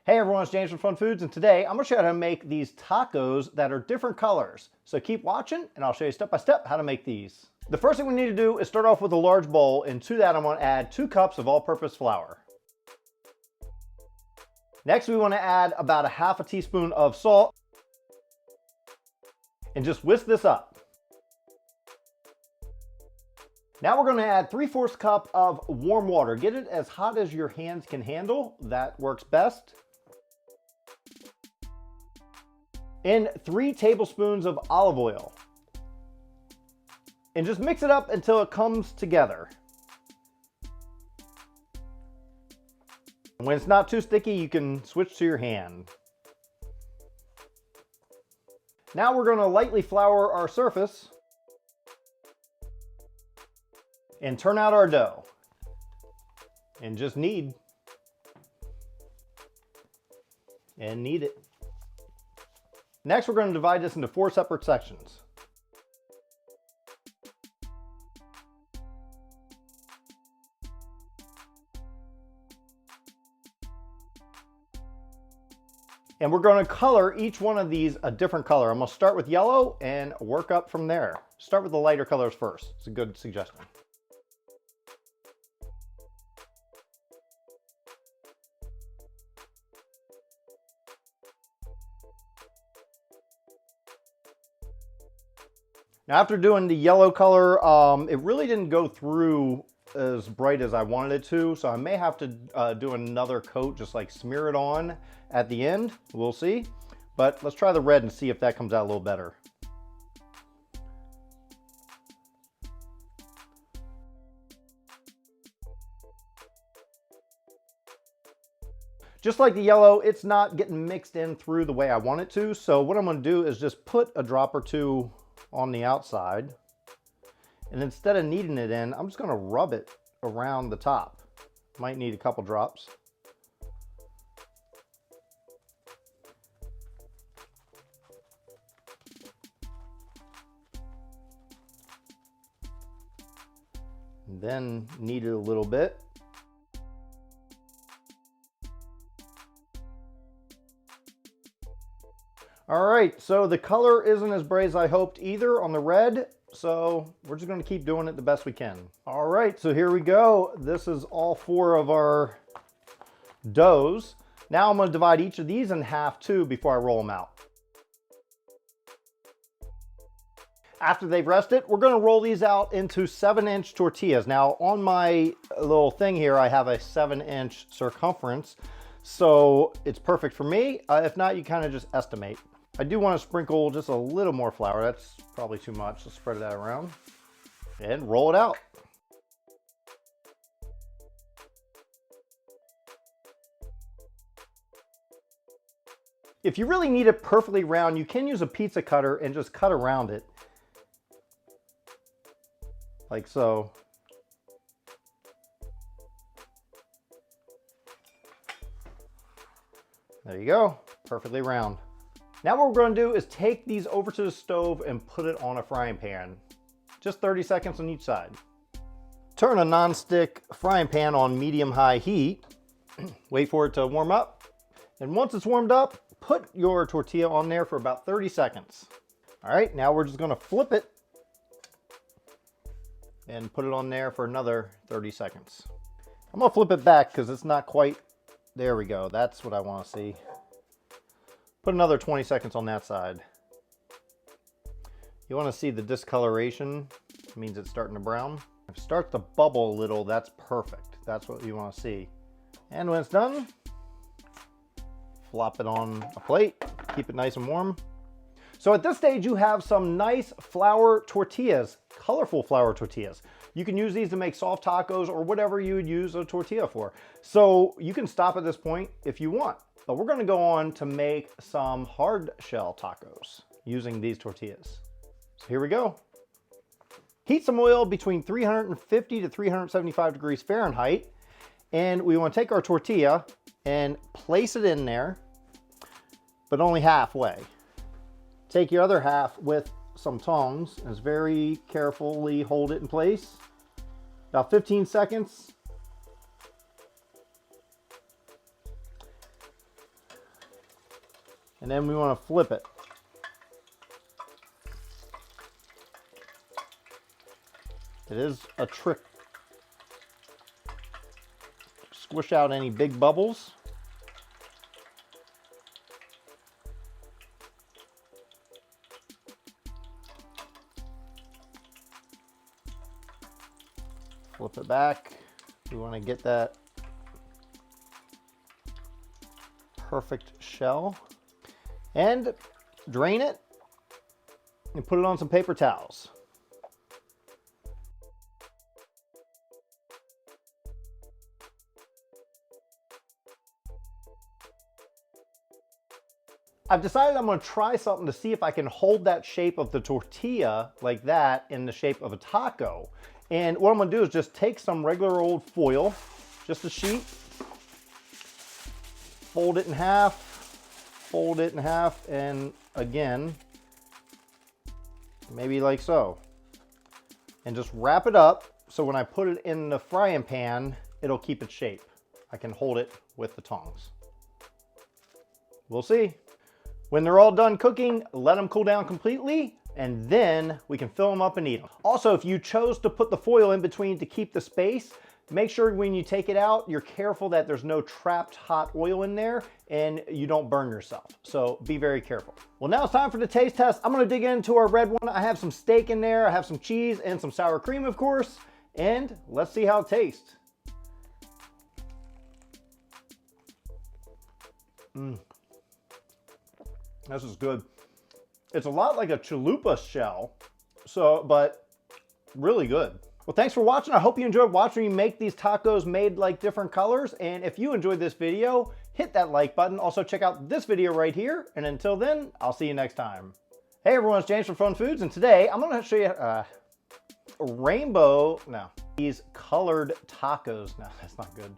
Hey everyone, it's James from FunFoods, and today I'm going to show you how to make these tacos that are different colors. So keep watching and I'll show you step by step how to make these. The first thing we need to do is start off with a large bowl, and to that I'm going to add 2 cups of all-purpose flour. Next we want to add about a half a teaspoon of salt and just whisk this up. Now we're going to add 3/4 cup of warm water. Get it as hot as your hands can handle. That works best. And 3 tablespoons of olive oil. And just mix it up until it comes together. When it's not too sticky, you can switch to your hand. Now we're going to lightly flour our surface and turn out our dough. And just knead. And knead it. Next, we're going to divide this into 4 separate sections. And we're going to color each one of these a different color. I'm going to start with yellow and work up from there. Start with the lighter colors first. It's a good suggestion. Now after doing the yellow color, it really didn't go through as bright as I wanted it to, so I may have to do another coat, just like smear it on at the end. We'll see. But let's try the red and see if that comes out a little better. Just like the yellow, it's not getting mixed in through the way I want it to, so what I'm going to do is just put a drop or two on the outside, and instead of kneading it in, I'm just going to rub it around the top. Might need a couple drops. And then knead it a little bit. All right, so the color isn't as bright as I hoped either on the red, so we're just gonna keep doing it the best we can. All right, so here we go. This is all 4 of our doughs. Now I'm gonna divide each of these in half too before I roll them out. After they've rested, we're gonna roll these out into 7-inch tortillas. Now on my little thing here, I have a 7-inch circumference, so it's perfect for me. If not, you kind of just estimate. I do want to sprinkle just a little more flour. That's probably too much. Let's spread that around and roll it out. If you really need it perfectly round, you can use a pizza cutter and just cut around it. Like so. There you go, perfectly round. Now what we're going to do is take these over to the stove and put it on a frying pan. Just 30 seconds on each side. Turn a non-stick frying pan on medium-high heat. Wait for it to warm up. And once it's warmed up, put your tortilla on there for about 30 seconds. All right, now we're just going to flip it and put it on there for another 30 seconds. I'm going to flip it back because it's not quite. There we go. That's what I want to see. Put another 20 seconds on that side. You want to see the discoloration. It means it's starting to brown. If it starts to bubble a little, that's perfect. That's what you want to see. And when it's done, flop it on a plate. Keep it nice and warm. So at this stage, you have some nice flour tortillas, colorful flour tortillas. You can use these to make soft tacos or whatever you would use a tortilla for. So you can stop at this point if you want, but we're gonna go on to make some hard shell tacos using these tortillas. So here we go. Heat some oil between 350 to 375 degrees Fahrenheit. And we wanna take our tortilla and place it in there, but only halfway. Take your other half with some tongs and just very carefully hold it in place. About 15 seconds. And then we want to flip it. It is a trick. Squish out any big bubbles. Flip it back. We want to get that perfect shell. And drain it and put it on some paper towels. I've decided I'm going to try something to see if I can hold that shape of the tortilla like that in the shape of a taco. And what I'm going to do is just take some regular old foil, just a sheet, fold it in half, and again, maybe like so. And just wrap it up so when I put it in the frying pan, it'll keep its shape. I can hold it with the tongs. We'll see. When they're all done cooking, let them cool down completely, and then we can fill them up and eat them. Also, if you chose to put the foil in between to keep the space, make sure when you take it out, you're careful that there's no trapped hot oil in there and you don't burn yourself. So be very careful. Well, now it's time for the taste test. I'm gonna dig into our red one. I have some steak in there, I have some cheese and some sour cream, of course, and let's see how it tastes. This is good. It's a lot like a chalupa shell, but really good. Well, thanks for watching. I hope you enjoyed watching me make these tacos made like different colors. And if you enjoyed this video, hit that like button. Also check out this video right here. And until then, I'll see you next time. Hey everyone, it's James from FunFoods. And today I'm gonna show you these colored tacos. No, that's not good.